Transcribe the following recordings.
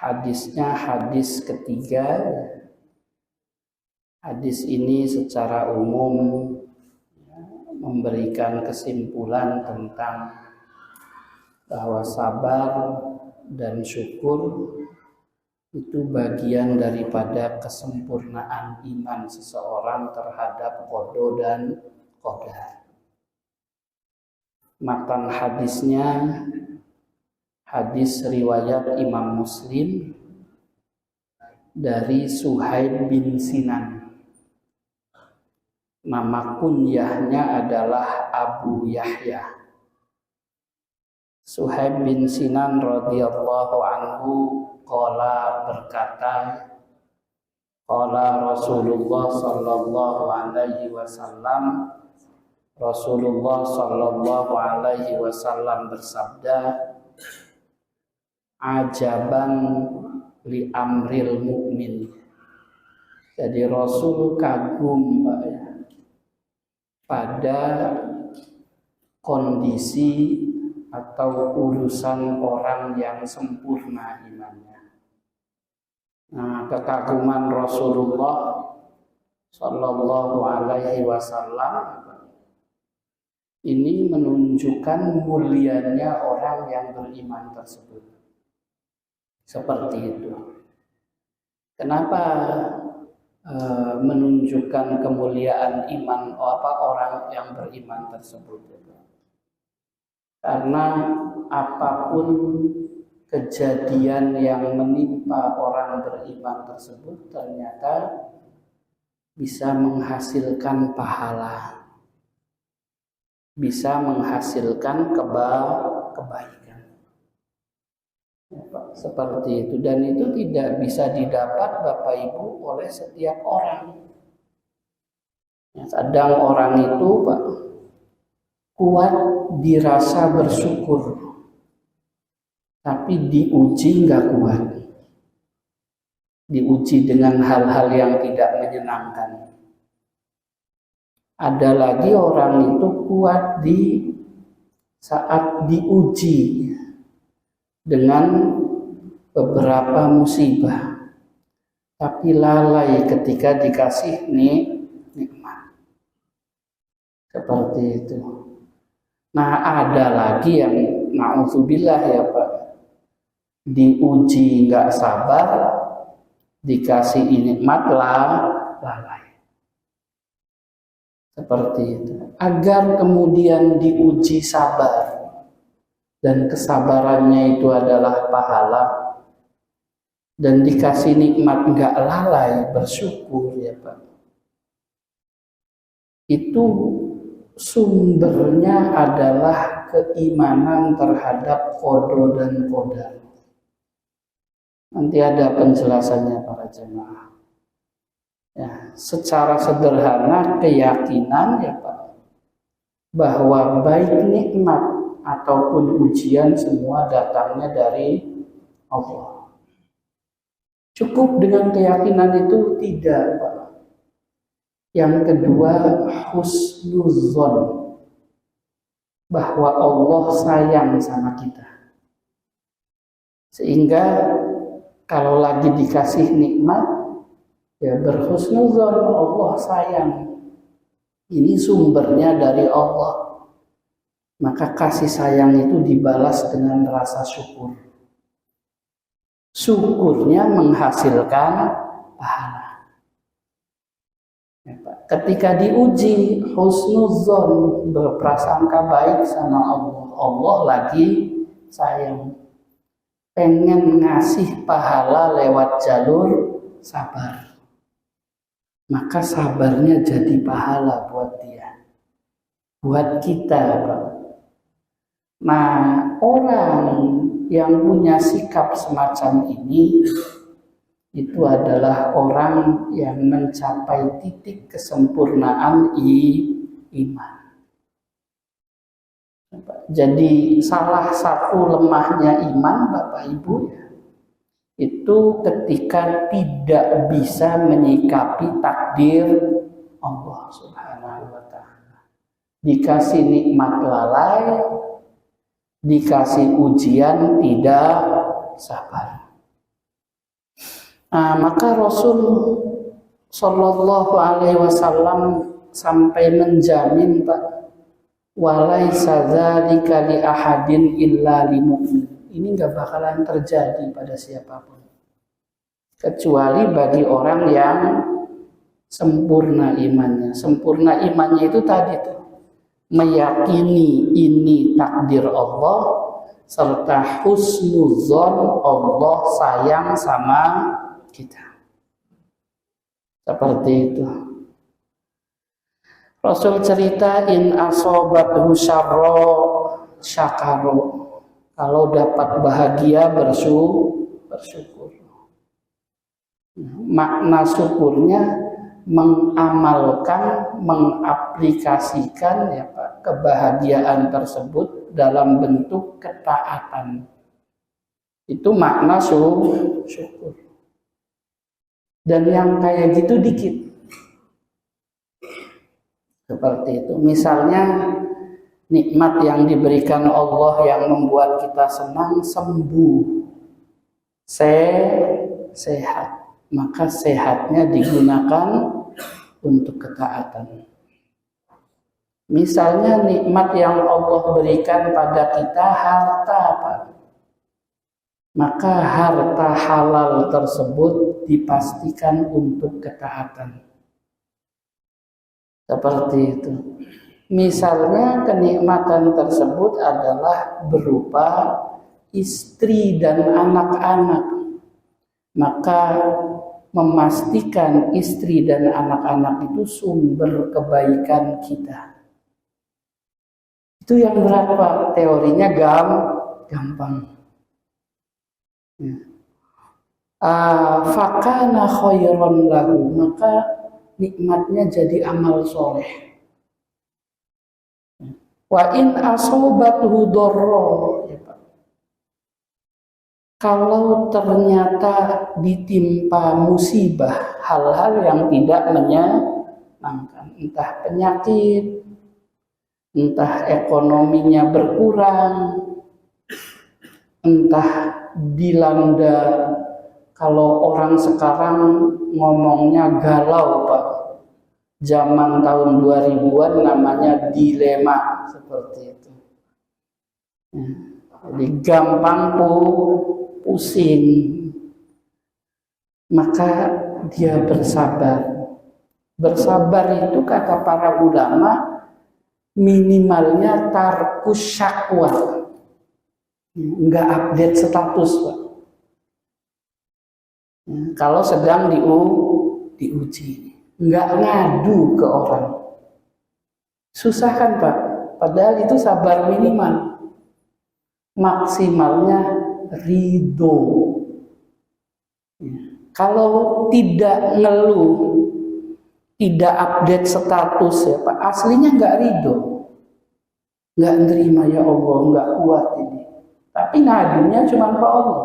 Hadisnya hadis ketiga. Hadis ini secara umum memberikan kesimpulan tentang bahwa sabar dan syukur itu bagian daripada kesempurnaan iman seseorang terhadap qada dan qadar. Matan hadisnya hadis riwayat Imam Muslim dari Suhaib bin Sinan. Nama kunyahnya adalah Abu Yahya. Suhaib bin Sinan radhiyallahu anhu qala berkata, qala Rasulullah sallallahu alaihi wasallam, Rasulullah sallallahu alaihi wasallam bersabda, ajaban li amril mukmin. Jadi Rasul kagum pada kondisi atau urusan orang yang sempurna imannya. Nah, kekaguman Rasulullah sallallahu alaihi wasallam ini menunjukkan mulianya orang yang beriman tersebut. Seperti itu. Kenapa menunjukkan kemuliaan iman orang yang beriman tersebut? Karena apapun kejadian yang menimpa orang beriman tersebut ternyata bisa menghasilkan pahala, bisa menghasilkan kebaikan. Seperti itu, dan itu tidak bisa didapat Bapak Ibu oleh setiap orang. Kadang orang itu kuat di rasa bersyukur, tapi diuji nggak kuat, diuji dengan hal-hal yang tidak menyenangkan. Ada lagi orang itu kuat di saat diuji dengan beberapa musibah, tapi lalai ketika dikasih nikmat. Seperti itu. Nah, ada lagi yang na'udzubillah ya Pak, diuji nggak sabar, dikasih nikmat lalai. Seperti itu. Agar kemudian diuji sabar dan kesabarannya itu adalah pahala, dan dikasih nikmat nggak lalai bersyukur ya Pak. Itu sumbernya adalah keimanan terhadap qada dan qadar. Nanti ada penjelasannya para jemaah. Ya, secara sederhana keyakinan ya Pak, bahwa baik nikmat ataupun ujian semua datangnya dari Allah. Cukup dengan keyakinan itu tidak, Pak. Yang kedua, husnuzon, bahwa Allah sayang sama kita. Sehingga kalau lagi dikasih nikmat, ya berhusnuzon, Allah sayang. Ini sumbernya dari Allah. Maka kasih sayang itu dibalas dengan rasa syukur. Syukurnya menghasilkan pahala. Ketika diuji, husnuzon, berprasangka baik sama Allah. Allah lagi sayang. Pengen ngasih pahala lewat jalur sabar. Maka sabarnya jadi pahala buat dia. Buat kita, Pak. Nah, orang yang punya sikap semacam ini itu adalah orang yang mencapai titik kesempurnaan iman. Jadi salah satu lemahnya iman Bapak Ibu itu ketika tidak bisa menyikapi takdir Allah Subhanahu wa taala. Dikasih nikmat lalai, dikasih ujian tidak sabar. Maka Rasul Shallallahu Alaihi Wasallam sampai menjamin, Pak, walaisa dzalika li ahadin illa li mu'min. Ini nggak bakalan terjadi pada siapapun kecuali bagi orang yang sempurna imannya. Sempurna imannya itu tadi tuh, meyakini ini takdir Allah serta husnuzon Allah sayang sama kita. Seperti itu. Rasul cerita in asobathu syarro syakaro. Kalau dapat bahagia bersyukur. Makna syukurnya mengamalkan, mengaplikasikan ya Pak, kebahagiaan tersebut dalam bentuk ketaatan. Itu makna syukur. Dan yang kayak gitu dikit. Seperti itu. Misalnya nikmat yang diberikan Allah yang membuat kita senang, sembuh, sehat. Maka sehatnya digunakan untuk ketaatan. Misalnya nikmat yang Allah berikan pada kita harta, Pak. Maka harta halal tersebut dipastikan untuk ketaatan. Seperti itu. Misalnya kenikmatan tersebut adalah berupa istri dan anak-anak. Maka memastikan istri dan anak-anak itu sumber kebaikan kita. Itu yang berapa? Teorinya gampang. Fakana khairan lahu, maka nikmatnya jadi amal soleh. Wa in asobathu dorro, ya Pak. Kalau ternyata ditimpa musibah, hal-hal yang tidak menyenangkan, entah penyakit, entah ekonominya berkurang, entah dilanda, kalau orang sekarang ngomongnya galau, Pak. Zaman tahun 2000-an namanya dilema, seperti itu. Jadi gampang pusing. Maka dia bersabar. Bersabar itu kata para ulama minimalnya tarkus syakwa. Enggak update status, Pak. Kalau sedang diuji, enggak ngadu ke orang. Susah kan, Pak? Padahal itu sabar minimal. Maksimalnya ridho. Kalau tidak ngeluh, tidak update status ya Pak, aslinya nggak ridho, nggak nerima, ya Allah, nggak kuat ini. Tapi ngadunya cuma ke Allah.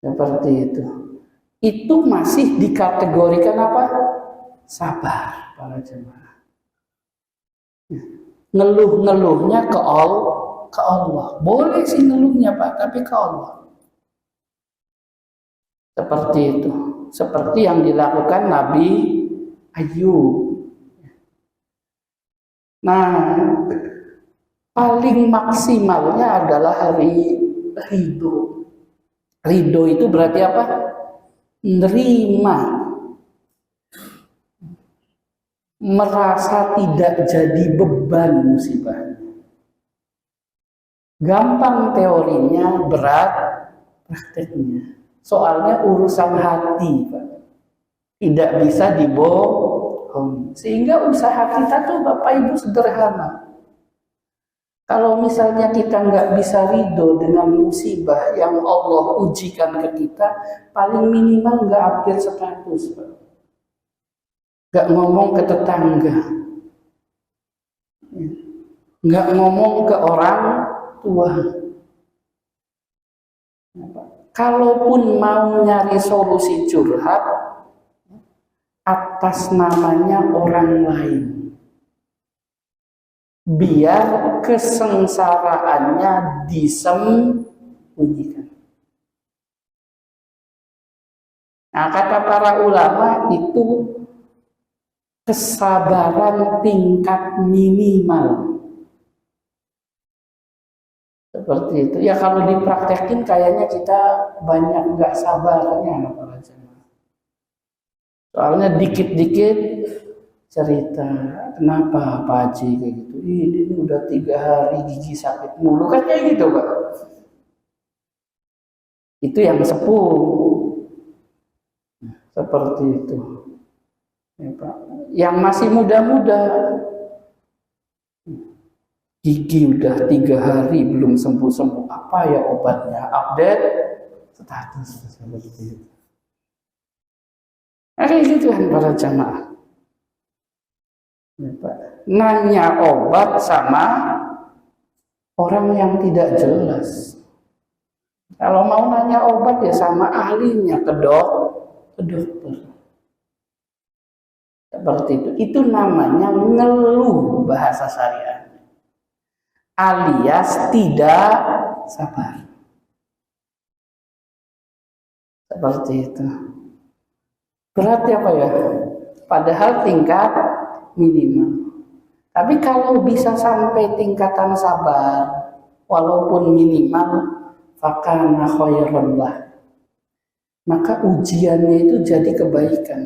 Seperti itu. Itu masih dikategorikan apa? Sabar, para jemaah. Ngeluh-ngeluhnya ke Allah. Boleh sih ngeluhnya Pak, tapi ke Allah. Seperti itu. Seperti yang dilakukan Nabi Ayub. Nah, paling maksimalnya adalah ridho. Ridho itu berarti apa? Nerima. Merasa tidak jadi beban musibahnya. Gampang teorinya, berat prakteknya. Soalnya urusan hati, Pak. Tidak bisa dibohong. Sehingga usaha kita tuh Bapak Ibu sederhana. Kalau misalnya kita nggak bisa ridho dengan musibah yang Allah ujikan ke kita, paling minimal nggak update status, Pak. Nggak ngomong ke tetangga. Nggak ngomong ke orang tua. Kalaupun mau nyari solusi curhat atas namanya orang lain, biar kesengsaraannya disembunyikan. Nah, kata para ulama itu kesabaran tingkat minimal. Seperti itu. Ya kalau dipraktekin kayaknya kita banyak nggak sabarnya para jemaah. Soalnya dikit-dikit cerita, kenapa Pak Haji kayak gitu? Ini udah 3 hari gigi sakit mulu kan kayak gitu Pak. Itu yang sepuh. Seperti itu. Ya, Pak. Yang masih muda-muda, gigi udah 3 hari belum sembuh-sembuh, apa ya obatnya? Update status seperti itu. Nah, kayak gitu kan para jamaah. Ya, Pak. Nanya obat sama orang yang tidak jelas. Kalau mau nanya obat ya sama ahlinya ke dokter. Seperti itu. Itu namanya ngeluh bahasa syariah. Alias tidak sabar. Seperti itu. Berat ya Pak ya? Padahal tingkat minimal. Tapi kalau bisa sampai tingkatan sabar, walaupun minimal, fakana khairan lah. Maka ujiannya itu jadi kebaikan.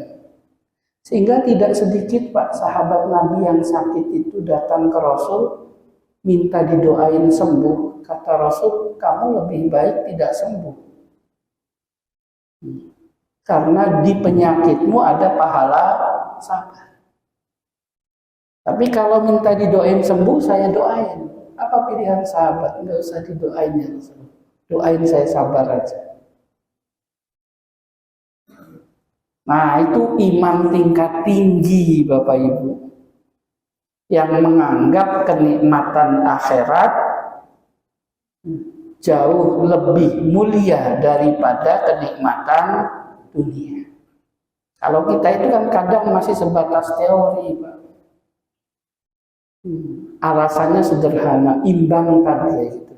Sehingga tidak sedikit Pak sahabat Nabi yang sakit itu datang ke Rasul, minta didoain sembuh. Kata Rasul, kamu lebih baik tidak sembuh. Karena di penyakitmu ada pahala sabar. Tapi kalau minta didoain sembuh, saya doain. Apa pilihan sahabat? Enggak usah didoain ya Rasul. Doain saya sabar aja. Nah itu iman tingkat tinggi Bapak Ibu. Yang menganggap kenikmatan akhirat jauh lebih mulia daripada kenikmatan dunia. Kalau kita itu kan kadang masih sebatas teori Pak. Alasannya sederhana, imbang tadi gitu.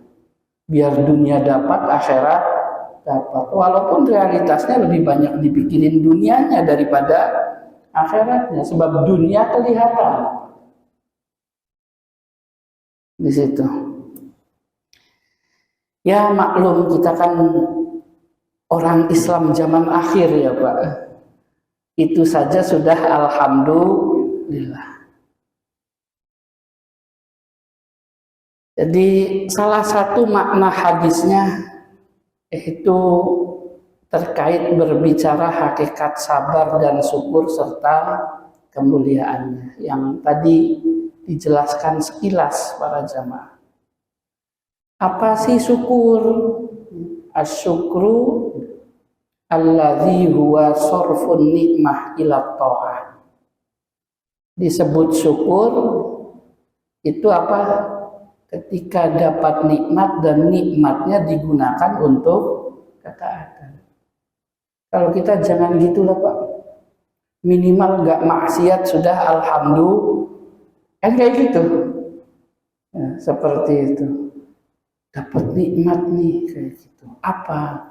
Biar dunia dapat, akhirat dapat. Walaupun realitasnya lebih banyak dipikirin dunianya daripada akhiratnya, sebab dunia kelihatan di situ. Ya maklum kita kan orang Islam zaman akhir ya Pak. Itu saja sudah alhamdulillah. Jadi salah satu makna hadisnya itu terkait berbicara hakikat sabar dan syukur serta kemuliaannya yang tadi dijelaskan sekilas para jamaah. Apa sih syukur? Asyukru alladzi huwa sorfun nikmah ila ta'ah. Disebut syukur itu apa? Ketika dapat nikmat dan nikmatnya digunakan untuk ketaatan. Kalau kita jangan gitulah Pak. Minimal nggak maksiat sudah alhamdulillah. Kan kayak gitu. Ya, seperti itu. Dapat nikmat nih kayak gitu. Apa?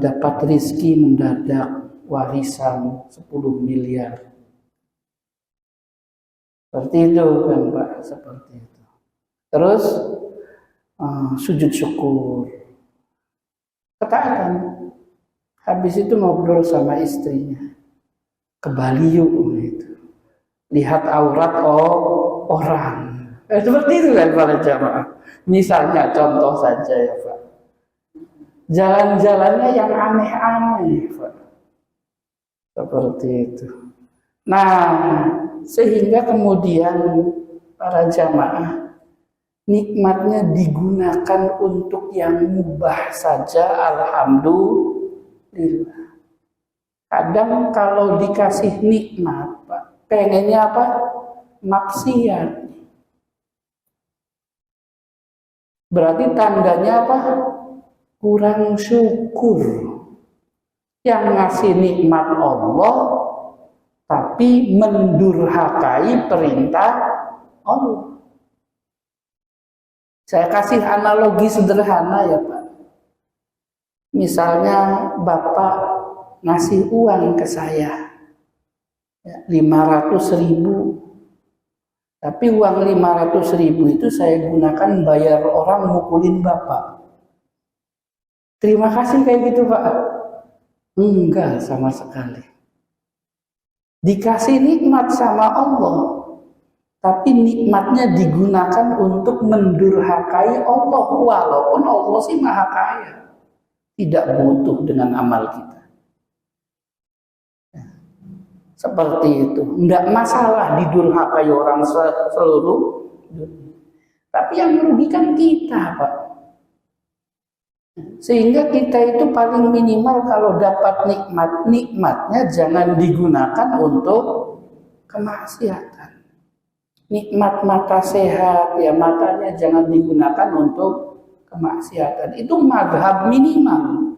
Dapat rizki mendadak warisan 10 miliar. Seperti itu kan Pak, seperti itu. Terus sujud syukur, ketaatan. Habis itu ngobrol sama istrinya, ke Bali yuk gitu. Lihat aurat orang. Seperti itu kan para jamaah. Misalnya contoh saja ya Pak. Jalan-jalannya yang aneh-aneh Pak. Seperti itu. Nah, sehingga kemudian para jamaah nikmatnya digunakan untuk yang mubah saja, alhamdulillah. Kadang kalau dikasih nikmat, Pak, pengennya apa? Maksiat. Berarti tandanya apa? Kurang syukur. Yang ngasih nikmat Allah, tapi mendurhakai perintah Allah. Saya kasih analogi sederhana ya Pak. Misalnya Bapak ngasih uang ke saya, ya, 500.000. Tapi uang 500.000 itu saya gunakan bayar orang mukulin bapak. Terima kasih kayak gitu Pak? Enggak sama sekali. Dikasih nikmat sama Allah, tapi nikmatnya digunakan untuk mendurhakai Allah, walaupun Allah sih maha kaya, tidak butuh dengan amal kita. Seperti itu, enggak masalah didurhakai orang seluruh dunia, tapi yang merugikan kita Pak. Sehingga kita itu paling minimal kalau dapat nikmatnya jangan digunakan untuk kemaksiatan. Nikmat mata sehat, ya matanya jangan digunakan untuk kemaksiatan. Itu mazhab minimal.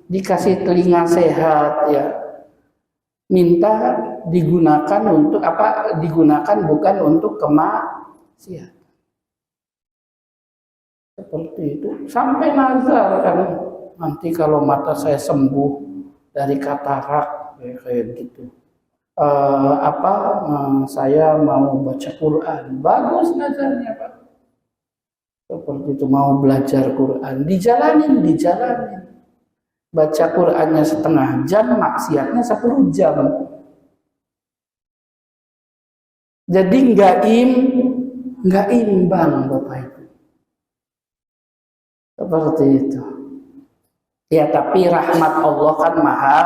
Dikasih telinga sehat, ya minta digunakan untuk apa? Digunakan bukan untuk kemaksiatan. Seperti itu. Sampai nazar kan, nanti kalau mata saya sembuh dari katarak kayak gitu. Saya mau baca Quran, bagus nazarnya Pak. Seperti itu, mau belajar Quran, dijalanin. Baca Qurannya setengah jam, maksiatnya 10 jam. Jadi nggak imbang Bapak Ibu. Seperti itu. Ya, tapi rahmat Allah kan maha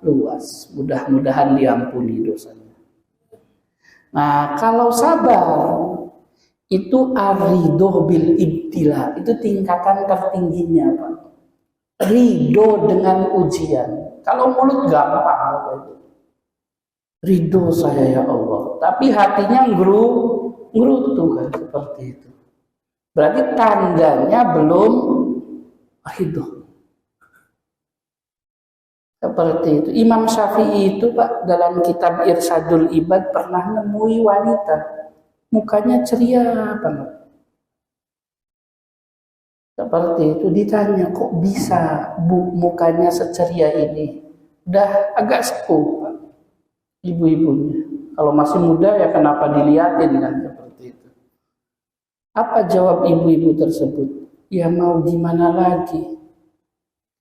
luas. Mudah-mudahan diampuni dosanya. Nah, kalau sabar itu ar-ridho bil ibtila, itu tingkatan tertingginya Pak. Ridho dengan ujian. Kalau mulut gampang Bapak Ibu. Ridho saya ya Allah, tapi hatinya ngerutu kan, seperti itu. Berarti tandanya belum ridho. Seperti itu. Imam Syafi'i itu Pak, dalam kitab Irsadul Ibad pernah nemui wanita, mukanya ceria banget. Seperti itu, ditanya kok bisa Bu mukanya seceria ini? Udah agak sepuh Pak, ibu-ibunya. Kalau masih muda ya kenapa dilihatin kan, seperti itu. Apa jawab ibu-ibu tersebut? Ya mau gimana lagi?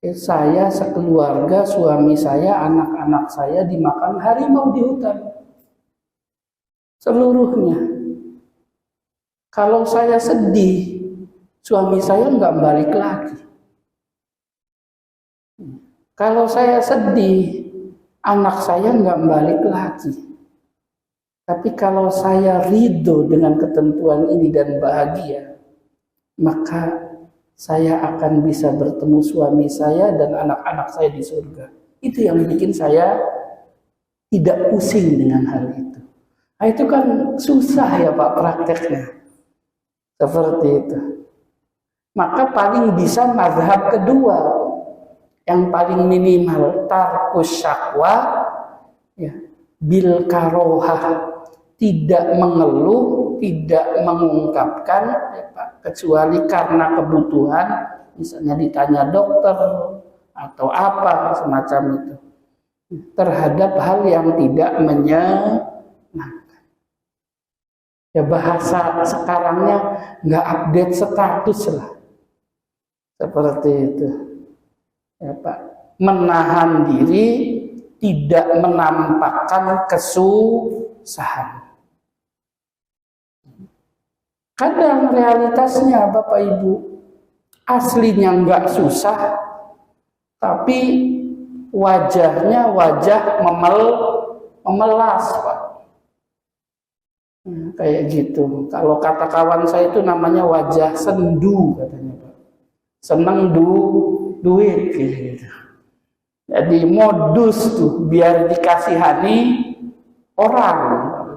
Saya sekeluarga, suami saya, anak-anak saya dimakan harimau di hutan. Seluruhnya. Kalau saya sedih, suami saya nggak balik lagi. Kalau saya sedih, anak saya nggak balik lagi. Tapi kalau saya ridho dengan ketentuan ini dan bahagia, maka saya akan bisa bertemu suami saya dan anak-anak saya di surga. Itu yang bikin saya tidak pusing dengan hal itu. Nah, itu kan susah ya Pak prakteknya. Seperti itu. Maka paling bisa mazhab kedua, yang paling minimal tarkus syakwa, ya, bil karohah, tidak mengeluh, tidak mengungkapkan, ya Pak, kecuali karena kebutuhan, misalnya ditanya dokter atau apa semacam itu, terhadap hal yang tidak menyenangkan. Ya bahasa sekarangnya nggak update status lah, seperti itu. Ya Pak, menahan diri, tidak menampakkan kesusahan. Kadang realitasnya Bapak Ibu, aslinya nggak susah, tapi wajahnya wajah memelas Pak. Kayak gitu. Kalau kata kawan saya itu namanya wajah sendu katanya Pak. Seneng duit gitu. Jadi modus tuh biar dikasihani orang,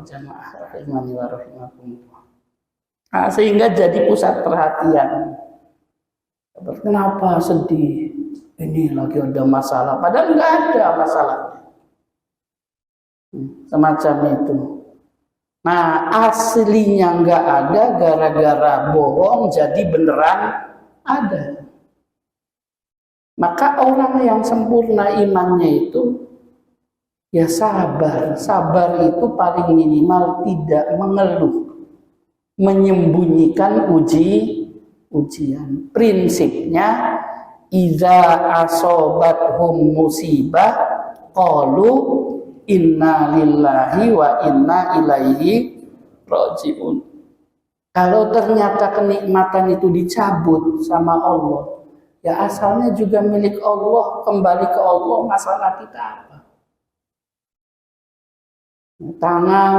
jamaah rahimani wa rahimakumullah. Nah, sehingga jadi pusat perhatian. Kenapa sedih? Ini lagi ada masalah, padahal nggak ada masalahnya. Semacam itu. Nah, aslinya nggak ada, gara-gara bohong jadi beneran ada. Maka orang yang sempurna imannya itu ya sabar. Sabar itu paling minimal tidak mengeluh, menyembunyikan ujian. Prinsipnya iza asobathum musibah qalu inna lillahi wa inna ilaihi rajiun. Kalau ternyata kenikmatan itu dicabut sama Allah, ya asalnya juga milik Allah, kembali ke Allah, masalah kita apa? Tangan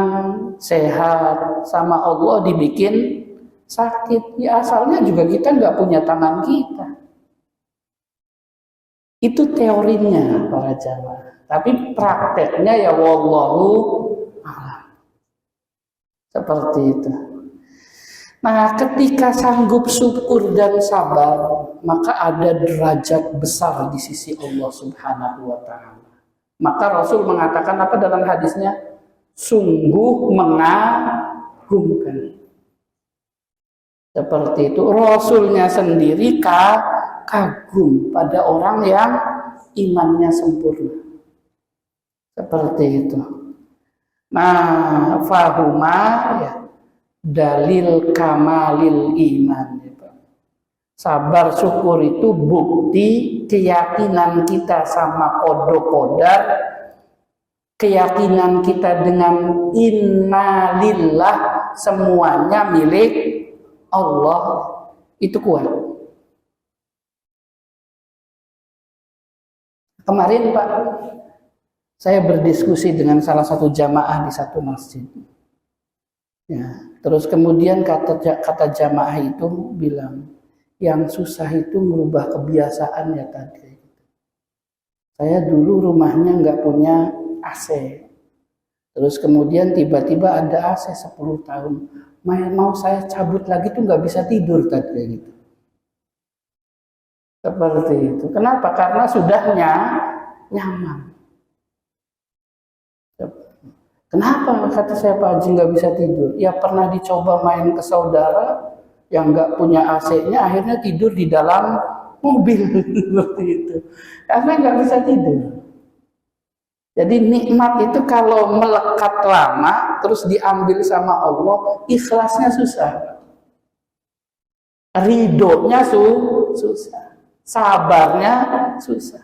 sehat sama Allah dibikin sakit, ya asalnya juga kita nggak punya tangan kita. Itu teorinya para jamaah, tapi prakteknya ya wallahu a'lam. Seperti itu. Nah, ketika sanggup syukur dan sabar, maka ada derajat besar di sisi Allah Subhanahu wa Ta'ala. Maka Rasul mengatakan apa dalam hadisnya? Sungguh mengagumkan. Seperti itu. Rasulnya sendiri kagum pada orang yang imannya sempurna. Seperti itu. Nah, fahuma ya, dalil kamalil iman. Sabar syukur itu bukti keyakinan kita sama qada-qadar, keyakinan kita dengan innalillah, semuanya milik Allah, itu kuat. Kemarin Pak, saya berdiskusi dengan salah satu jamaah di satu masjid. Ya, terus kemudian kata jamaah itu bilang, yang susah itu merubah kebiasaan ya tadi. Saya dulu rumahnya nggak punya AC. Terus kemudian tiba-tiba ada AC 10 tahun. Mau saya cabut lagi tuh nggak bisa tidur tadi gitu. Seperti itu. Kenapa? Karena sudah nyaman. Kenapa kata saya Pak Haji nggak bisa tidur? Ya pernah dicoba main ke saudara yang nggak punya AC-nya, akhirnya tidur di dalam mobil seperti itu. Karena nggak bisa tidur. Jadi nikmat itu kalau melekat lama terus diambil sama Allah, ikhlasnya susah. Ridhonya susah. Sabarnya susah.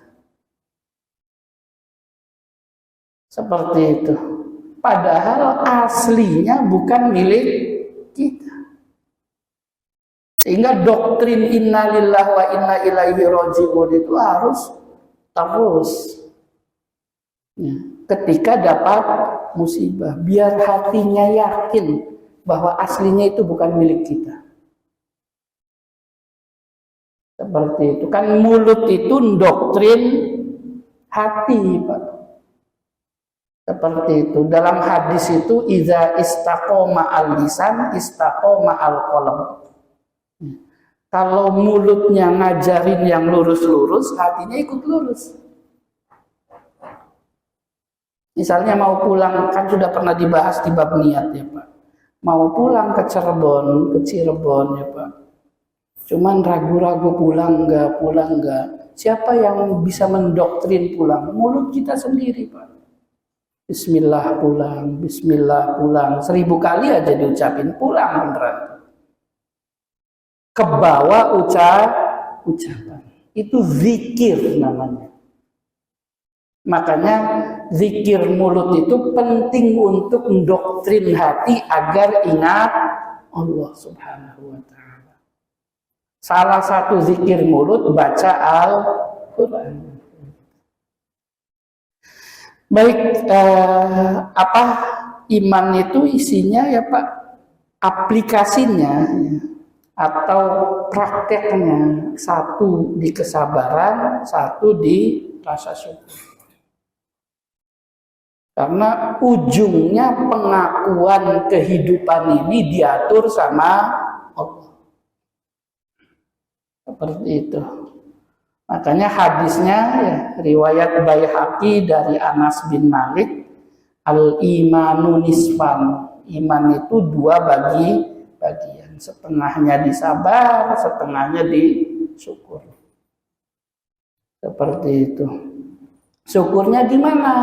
Seperti itu. Padahal aslinya bukan milik kita. Sehingga doktrin innalillahi wa inna ilaihi rajiun itu harus terus. Ya, ketika dapat musibah, biar hatinya yakin bahwa aslinya itu bukan milik kita. Seperti itu. Kan mulut itu doktrin hati, Pak. Seperti itu. Dalam hadis itu iza istaqoma al-lisan istaqoma al-qalb. Kalau mulutnya ngajarin yang lurus-lurus, hatinya ikut lurus. Misalnya mau pulang, kan sudah pernah dibahas di bab niat ya Pak. Mau pulang ke Cirebon ya Pak. Cuman ragu-ragu pulang enggak. Siapa yang bisa mendoktrin pulang? Mulut kita sendiri Pak. Bismillah pulang. 1000 kali aja diucapin, pulang beneran. Kebawa ucapan. Itu zikir namanya. Makanya zikir mulut itu penting untuk mendoktrin hati agar ingat Allah Subhanahu wa Ta'ala. Salah satu zikir mulut baca Al-Quran. Baik, apa iman itu isinya ya Pak? Aplikasinya atau prakteknya, satu di kesabaran, satu di rasa syukur. Karena ujungnya pengakuan kehidupan ini diatur sama Allah. Seperti itu. Makanya hadisnya ya, riwayat Baihaqi dari Anas bin Malik, al-imanu nisfan. Iman itu 2 bagian. Setengahnya disabar, setengahnya disyukur. Seperti itu. Syukurnya gimana?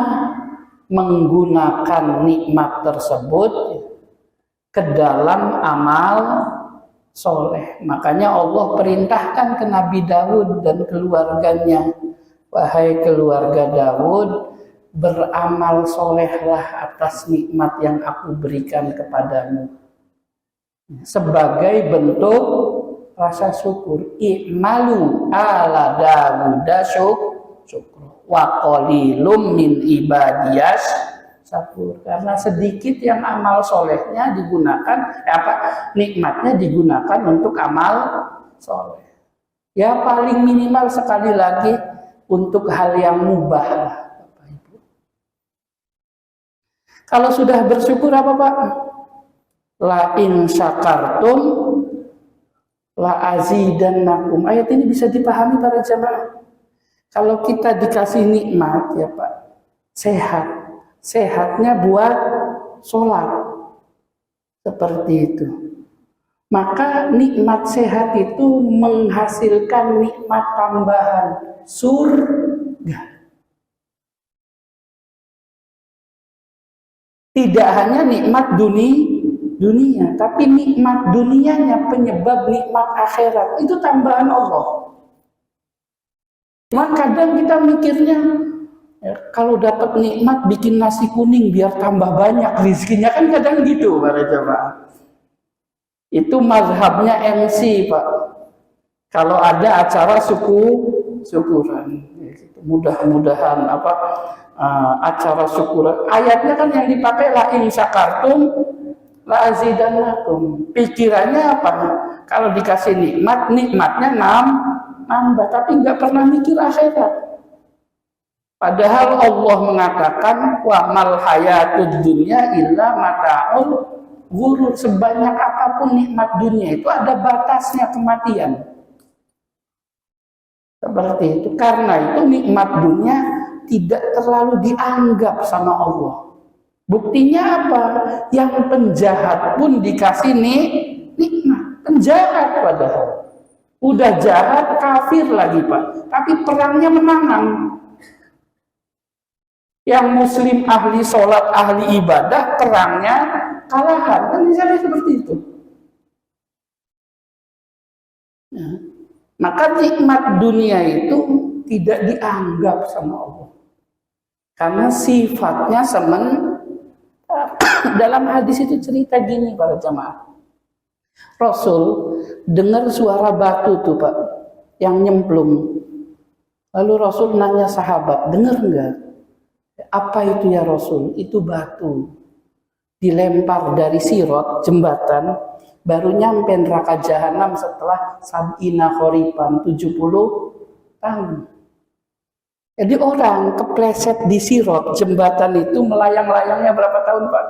Menggunakan nikmat tersebut ke dalam amal soleh. Makanya Allah perintahkan ke Nabi Daud dan keluarganya, wahai keluarga Daud, beramal solehlah atas nikmat yang aku berikan kepadamu, sebagai bentuk rasa syukur. I'malu ala Dawuda syukur wa qalilum min ibadiyas syakur. Karena sedikit yang amal solehnya digunakan, nikmatnya digunakan untuk amal soleh. Ya paling minimal sekali lagi untuk hal yang mubah lah, Bapak Ibu. Kalau sudah bersyukur apa Pak? La in syakartum la azidannakum. Ayat ini bisa dipahami para jamaah. Kalau kita dikasih nikmat ya Pak, sehatnya buat sholat, seperti itu. Maka nikmat sehat itu menghasilkan nikmat tambahan, surga. Tidak hanya nikmat dunia, tapi nikmat dunianya penyebab nikmat akhirat. Itu tambahan Allah. Cuma kadang kita mikirnya, ya, kalau dapat nikmat bikin nasi kuning biar tambah banyak rezekinya, kan kadang gitu para jemaah. Itu mazhabnya MC Pak. Kalau ada acara syukuran, mudah-mudahan acara syukuran. Ayatnya kan yang dipakai la in syakartum la azidannakum. Pikirannya apa? Kalau dikasih nikmatnya nambah, tapi nggak pernah mikir akhirat. Padahal Allah mengatakan wa mal hayatud dunya illa mata'ul ghurur. Sebanyak apapun nikmat dunia itu ada batasnya, kematian. Seperti itu. Karena itu nikmat dunia tidak terlalu dianggap sama Allah. Buktinya apa? Yang penjahat pun dikasih nikmat. Penjahat padahal. Udah jahat, kafir lagi Pak. Tapi perangnya menang. Yang muslim ahli sholat, ahli ibadah, perangnya kalahan. Kan misalnya seperti itu. Nah, maka nikmat dunia itu tidak dianggap sama Allah. Karena sifatnya dalam hadis itu cerita gini para jamaah. Rasul dengar suara batu tuh Pak, yang nyemplung. Lalu Rasul nanya sahabat, dengar enggak? Apa itu ya Rasul? Itu batu. Dilempar dari sirot, jembatan, baru nyampe neraka jahanam setelah sab'ina khoripan, 70 tahun. Jadi orang kepleset di sirot, jembatan itu melayang-layangnya berapa tahun Pak?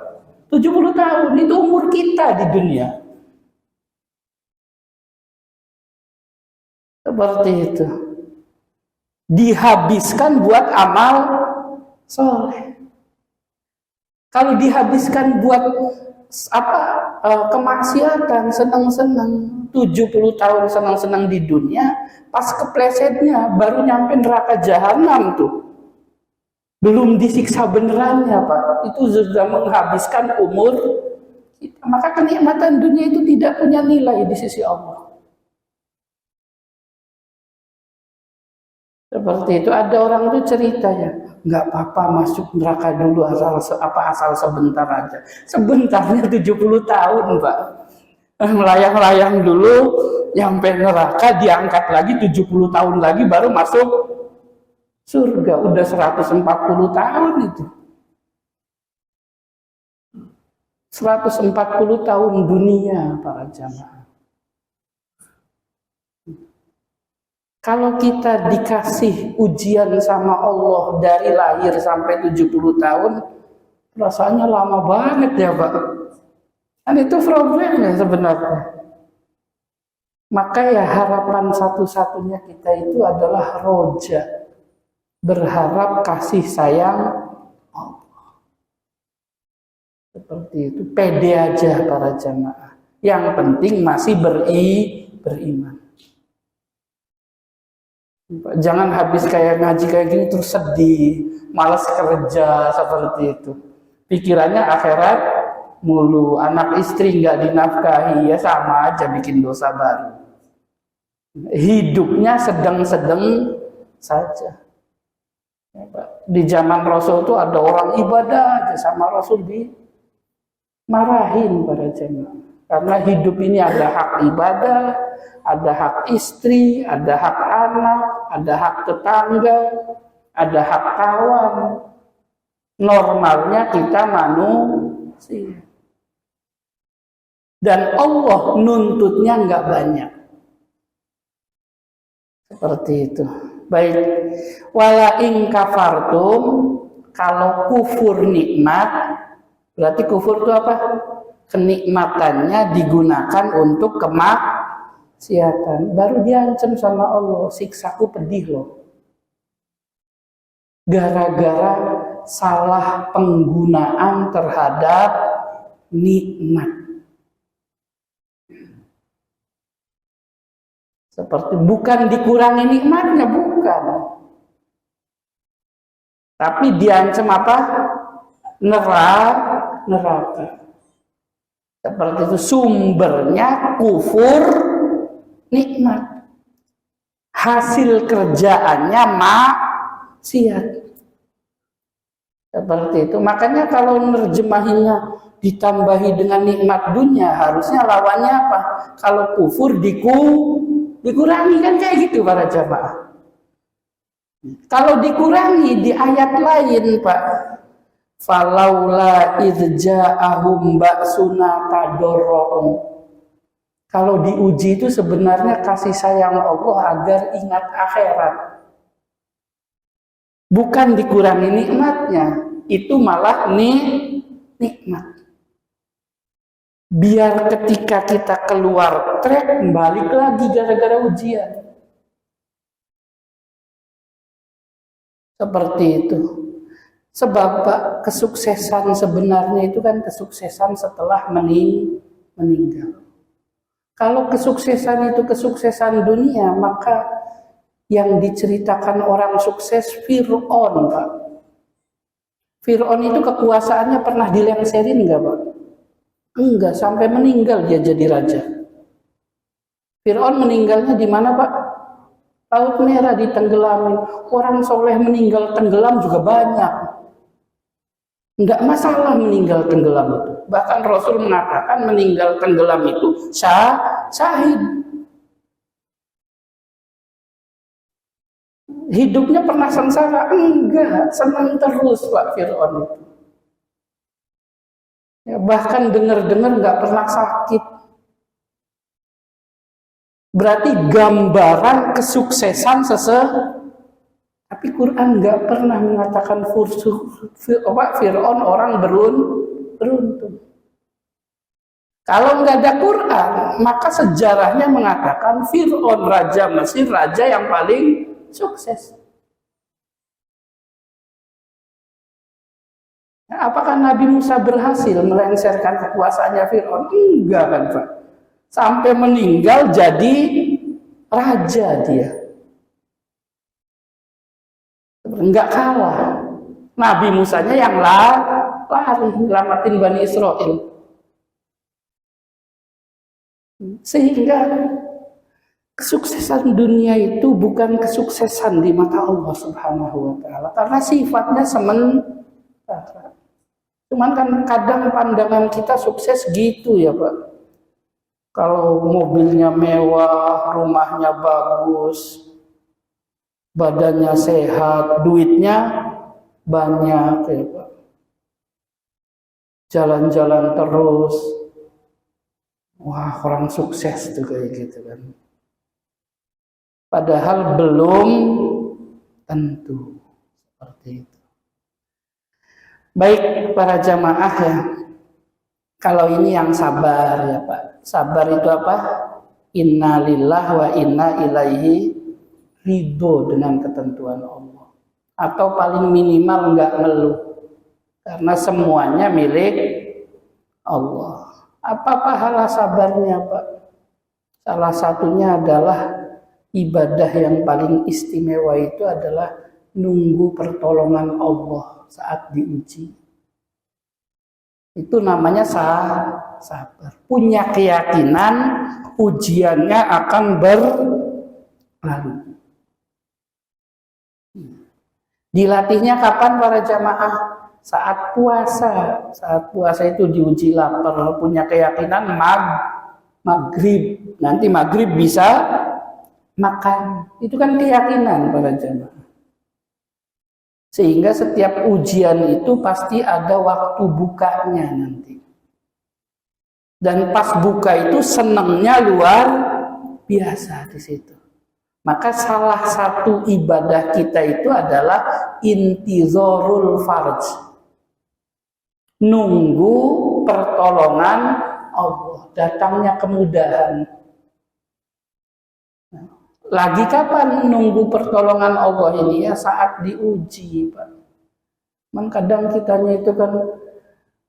70 tahun, itu umur kita di dunia. Seperti itu. Dihabiskan buat amal soleh. Kalau dihabiskan buat kemaksiatan, senang-senang, 70 tahun senang-senang di dunia, pas keplesetnya baru nyampe neraka jahanam tuh. Belum disiksa benerannya Pak. Itu sudah menghabiskan umur kita. Maka kenikmatan dunia itu tidak punya nilai di sisi Allah. Seperti itu. Ada orang itu cerita ya, nggak apa-apa masuk neraka dulu asal sebentar aja. Sebentarnya 70 tahun Pak. Melayang-layang dulu, nyampe neraka, diangkat lagi 70 tahun lagi baru masuk surga. Udah 140 tahun itu. 140 tahun dunia para jamaah. Kalau kita dikasih ujian sama Allah dari lahir sampai 70 tahun, rasanya lama banget ya Pak. Dan itu problemnya sebenarnya. Maka ya harapan satu-satunya kita itu adalah roja. Berharap kasih sayang Allah. Seperti itu. Pede aja para jamaah. Yang penting masih beriman. Jangan habis kayak ngaji kayak gini terus sedih, malas kerja seperti itu. Pikirannya akhirat mulu, anak istri nggak dinafkahi, ya sama aja bikin dosa baru. Hidupnya sedang-sedang saja. Di zaman Rasul itu ada orang ibadah aja sama Rasul dimarahin para jemaah. Karena hidup ini ada hak ibadah, ada hak istri, ada hak anak, ada hak tetangga, ada hak kawan. Normalnya kita manusia. Dan Allah nuntutnya nggak banyak. Seperti itu. Baik. Wala in kafartum, kalau kufur nikmat, berarti kufur itu apa? Kenikmatannya digunakan untuk kemaksiatan. Baru diancam sama Allah, siksaku pedih loh. Gara-gara salah penggunaan terhadap nikmat. Seperti bukan dikurangi nikmatnya, bukan. Tapi diancam apa? Neraka. Seperti itu, sumbernya kufur nikmat. Hasil kerjaannya maksiat. Seperti itu. Makanya kalau nerjemahinya ditambahi dengan nikmat dunia, harusnya lawannya apa? Kalau kufur dikurangi, kan kayak gitu para jamaah. Kalau dikurangi di ayat lain, Pak, falaula idja'ahum ba'suna tadarra'u. Kalau diuji itu sebenarnya kasih sayang Allah agar ingat akhirat. Bukan dikurangi nikmatnya, itu malah nikmat. Biar ketika kita keluar trek, balik lagi gara-gara ujian. Seperti itu. Sebab Pak, kesuksesan sebenarnya itu kan kesuksesan setelah meninggal. Kalau kesuksesan itu kesuksesan dunia, maka yang diceritakan orang sukses Fir'aun, Pak. Fir'aun itu kekuasaannya pernah dilengserin enggak, Pak? Enggak, sampai meninggal dia jadi raja. Fir'aun meninggalnya di mana, Pak? Laut Merah, ditenggelamin. Orang soleh meninggal tenggelam juga banyak. Enggak masalah meninggal tenggelam itu. Bahkan Rasul mengatakan meninggal tenggelam itu syahid. Hidupnya pernah sengsara? Enggak, senang terus Pak Fir'aun itu. Ya, bahkan dengar-dengar nggak pernah sakit. Berarti gambaran kesuksesan tapi Quran nggak pernah mengatakan Fir'aun orang beruntung. Kalau nggak ada Quran, maka sejarahnya mengatakan Fir'aun raja Mesir, raja yang paling sukses. Nah, apakah Nabi Musa berhasil melengsarkan kekuasaannya Fir'aun? Enggak kan, Pak. Sampai meninggal jadi raja dia. Enggak kalah. Nabi Musanya yang lari nyelamatin Bani Israel. Sehingga kesuksesan dunia itu bukan kesuksesan di mata Allah Subhanahu wa taala, karena sifatnya sementara. Cuman kan kadang pandangan kita sukses gitu ya, Pak. Kalau mobilnya mewah, rumahnya bagus, badannya sehat, duitnya banyak ya, Pak. Jalan-jalan terus. Wah, orang sukses tuh kayak gitu kan. Padahal belum tentu seperti itu. Baik para jamaah ya. Kalau ini yang sabar ya Pak. Sabar itu apa? Inna lillahi wa inna ilaihi ridho dengan ketentuan Allah. Atau paling minimal enggak ngeluh. Karena semuanya milik Allah. Apa pahala sabarnya Pak? Salah satunya adalah ibadah yang paling istimewa itu adalah nunggu pertolongan Allah saat diuji. Itu namanya sabar. Punya keyakinan ujiannya akan berlalu. Dilatihnya kapan para jamaah? Saat puasa. Saat puasa itu diuji lapar, punya keyakinan maghrib. Nanti maghrib bisa makan. Itu kan keyakinan para jamaah. Sehingga setiap ujian itu pasti ada waktu bukanya nanti. Dan pas buka itu senangnya luar biasa di situ. Maka salah satu ibadah kita itu adalah intizarul farj. Nunggu pertolongan Allah, datangnya kemudahan. Lagi kapan nunggu pertolongan Allah ini? Ya saat diuji, Pak. Kadang kitanya itu kan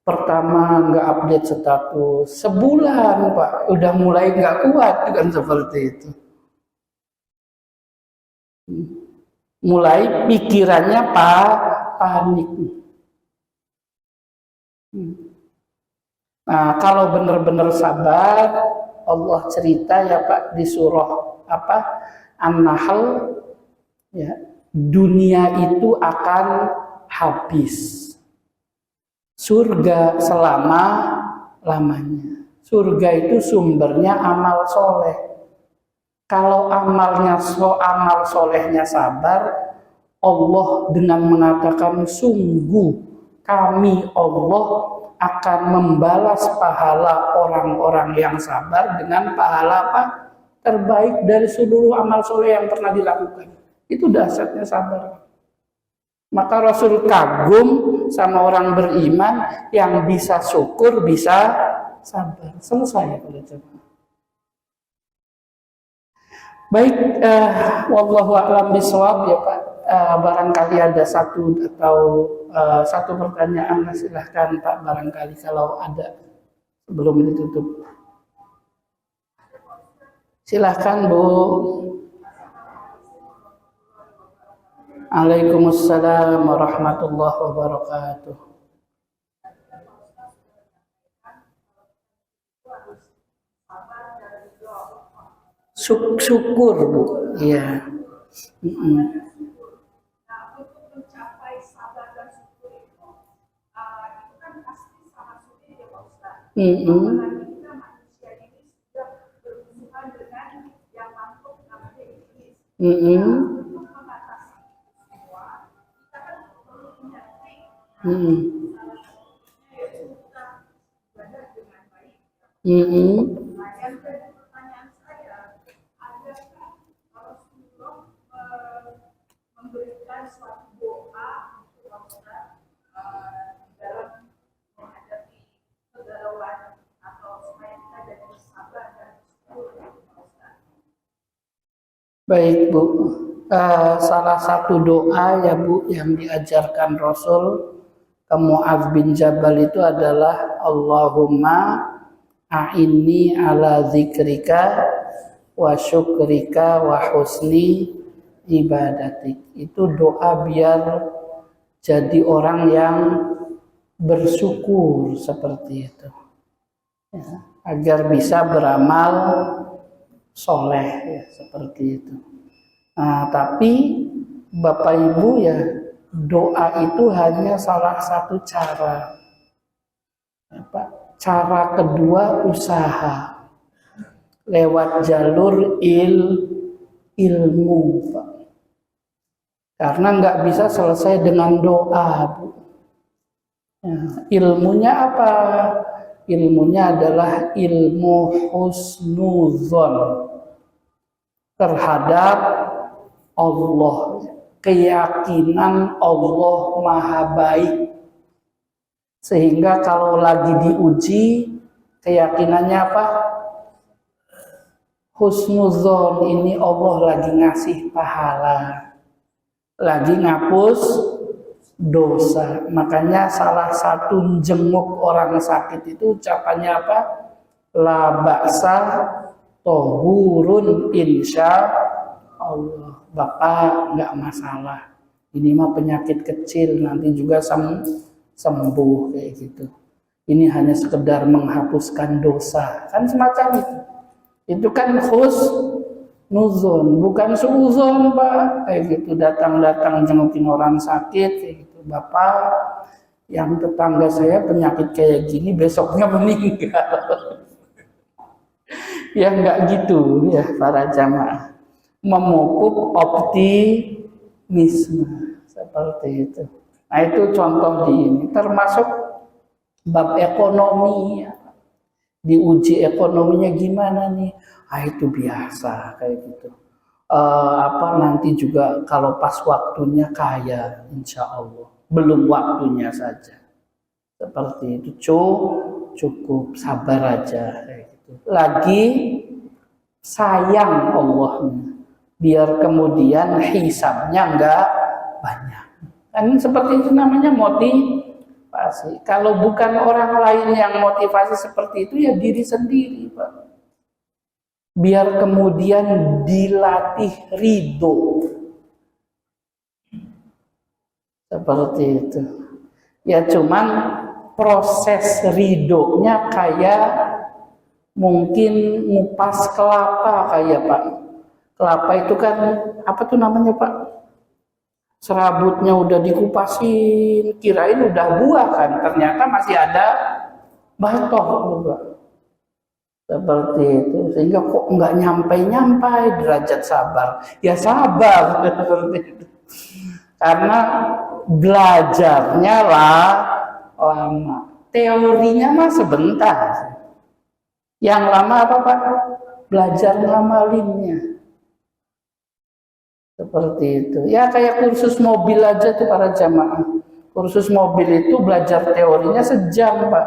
pertama nggak update status, sebulan Pak, udah mulai nggak kuat kan seperti itu. Mulai pikirannya panik. Nah, kalau benar-benar sabar, Allah cerita ya Pak di surah An-Nahl, ya, dunia itu akan habis. Surga selama-lamanya. Surga itu sumbernya amal soleh. Kalau amal solehnya sabar, Allah dengan mengatakan sungguh kami Allah akan membalas pahala orang-orang yang sabar dengan pahala apa? Terbaik dari seluruh amal soleh yang pernah dilakukan. Itu dahsyatnya sabar. Maka Rasul kagum sama orang beriman yang bisa syukur, bisa sabar. Selesai kalau coba. Baik, wallahu a'lam bishawab ya Pak. Barangkali ada satu pertanyaan, silahkan Pak, barangkali kalau ada sebelum ditutup. Silahkan Bu. Waalaikumsalam warahmatullahi wabarakatuh. Syukur Bu. Iya. Baik Bu, salah satu doa ya Bu yang diajarkan Rasul ke Mu'adz bin Jabal itu adalah Allahumma a'inni ala zikrika wa syukrika wa husni ibadatik. Itu doa biar jadi orang yang bersyukur seperti itu, ya, agar bisa beramal soleh ya, seperti itu. Nah, tapi Bapak Ibu ya, doa itu hanya salah satu cara. Cara kedua usaha lewat jalur ilmu, Pak. Karena nggak bisa selesai dengan doa, Bu. Ya, ilmunya apa? Ilmunya adalah ilmu husnuzon terhadap Allah, keyakinan Allah Maha Baik, sehingga kalau lagi diuji keyakinannya apa? Husnuzon, ini Allah lagi ngasih pahala, lagi ngapus dosa. Makanya salah satu jenguk orang sakit itu ucapannya apa? La ba'sa tohurun insya Allah, Bapak nggak masalah. Ini mah penyakit kecil, nanti juga sembuh kayak gitu. Ini hanya sekedar menghapuskan dosa, kan semacam itu. Itu kan husnuzon, bukan suuzon, Pak. Kayak gitu, datang-datang jengukin orang sakit kayak gitu. Bapak, yang tetangga saya penyakit kayak gini besoknya meninggal. Ya nggak gitu ya para jamaah. Memupuk optimisme seperti itu. Nah itu contoh di ini, termasuk bab ekonomi. Diuji ekonominya gimana nih? Ah itu biasa kayak gitu. Nanti juga kalau pas waktunya kaya, insya Allah. Belum waktunya saja. Seperti itu, cukup sabar aja kayak gitu. Lagi sayang Allahnya, biar kemudian hisabnya enggak banyak. Kan seperti itu namanya motivasi. Kalau bukan orang lain yang motivasi seperti itu, ya diri sendiri, Pak. Biar kemudian dilatih ridho. Seperti itu. Ya cuman proses ridhonya kayak mungkin ngupas kelapa kayak Pak. Kelapa itu kan apa tuh namanya Pak? Serabutnya udah dikupasin, kirain udah buah kan, ternyata masih ada batok juga. Seperti itu, sehingga kok nggak nyampe derajat sabar. Ya sabar seperti itu. Karena belajarnya lama, teorinya mah sebentar. Yang lama apa Pak? Belajar ngamalinnya. Seperti itu. Ya kayak kursus mobil aja tuh para jamaah. Kursus mobil itu belajar teorinya sejam Pak.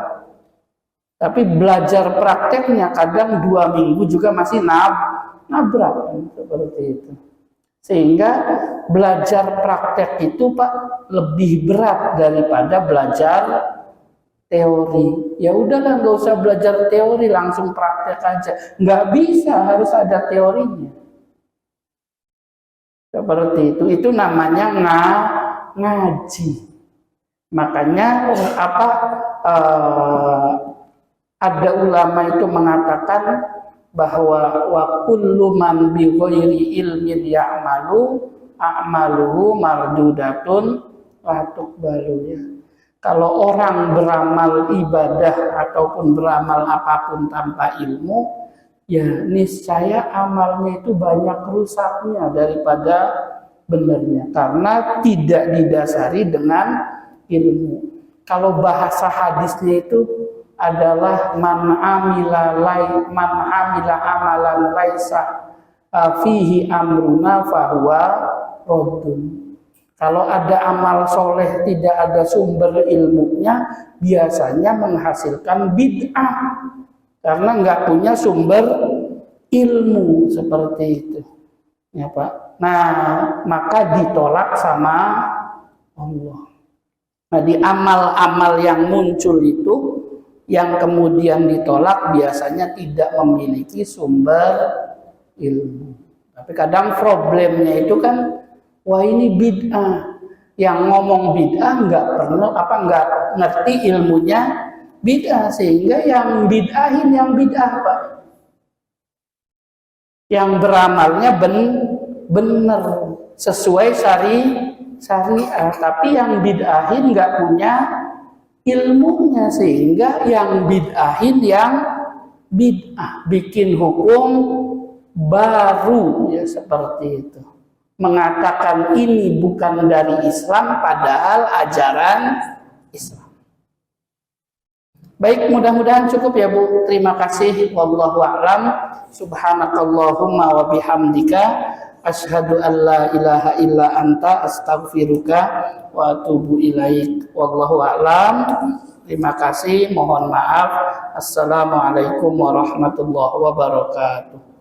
Tapi belajar prakteknya kadang 2 minggu juga masih nabrak. Seperti itu. Sehingga belajar praktek itu Pak lebih berat daripada belajar teori. Ya udahlah nggak usah belajar teori, langsung praktek aja. Nggak bisa, harus ada teorinya. Seperti itu namanya ngaji. Makanya ada ulama itu mengatakan bahwa wa kullu man bi ghairi ilmin ya'malu a'maluhu mardudatun la tuqbalu ya. Kalau orang beramal ibadah ataupun beramal apapun tanpa ilmu, ya niscaya amalnya itu banyak rusaknya daripada benarnya karena tidak didasari dengan ilmu. Kalau bahasa hadisnya itu adalah man amila amalan laisa fihi amruna fahuwa raddun. Kalau ada amal soleh tidak ada sumber ilmunya, biasanya menghasilkan bid'ah karena nggak punya sumber ilmu seperti itu, ya Pak. Nah, maka ditolak sama Allah. Nah, di amal-amal yang muncul itu, yang kemudian ditolak biasanya tidak memiliki sumber ilmu. Tapi kadang problemnya itu kan, wah ini bid'ah. Yang ngomong bid'ah nggak ngerti ilmunya bid'ah, sehingga yang bid'ahin yang bid'ah Pak. Yang beramalnya benar sesuai syariah, tapi yang bid'ahin nggak punya ilmunya, sehingga yang bid'ahin yang bid'ah, bikin hukum baru ya seperti itu. Mengatakan ini bukan dari Islam padahal ajaran Islam. Baik, mudah-mudahan cukup ya Bu. Terima kasih. Wallahu a'lam. Subhanakallahumma wa bihamdika asyhadu an la ilaha illa anta astaghfiruka wa atubu ilaik. Wallahu a'lam. Terima kasih. Mohon maaf. Assalamualaikum warahmatullahi wabarakatuh.